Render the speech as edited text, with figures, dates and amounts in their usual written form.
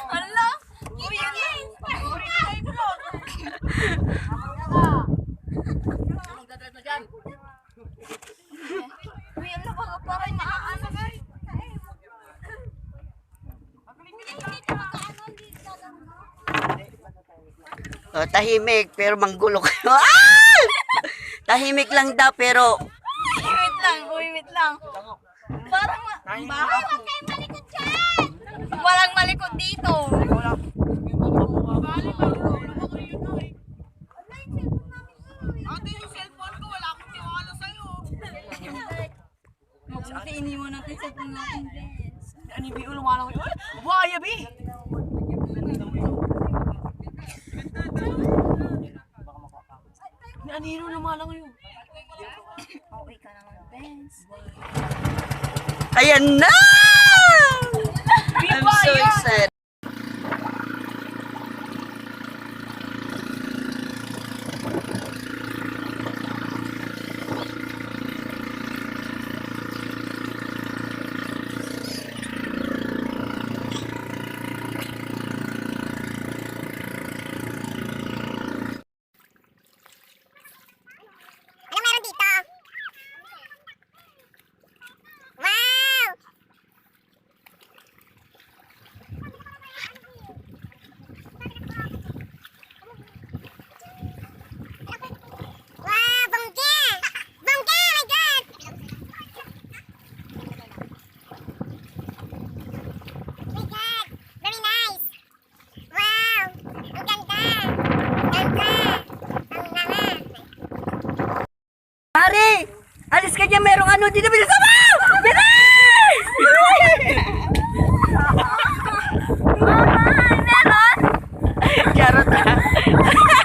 Hala! Kuya guys! Uy, ano ba? Parang maaano guys. Oh, tahimik pero manggulo kayo. Ah! Tahimik lang daw pero Wait lang. Parang bahay, huwag kayong malikot dyan! Walang malikot dito. Ate, yung cellphone ko, wala akong tiwala sa'yo. Mabuti iniwan natin sa cellphone natin, Bes. Ano yung biulo malang yun? Buhaya, Bi! Ni anino na malang yun. Pauwi ka naman, Bes. ayan na! I'm so excited. Ano meron dito? Wow! Wow, bangga! Bangga, my God! My God, very nice! Wow! Ang ganda! Ganda! Ang lama! Pare! Alis ka dyan, merong ano dito. Bilis ako! Bilis! Meron? Charot ah.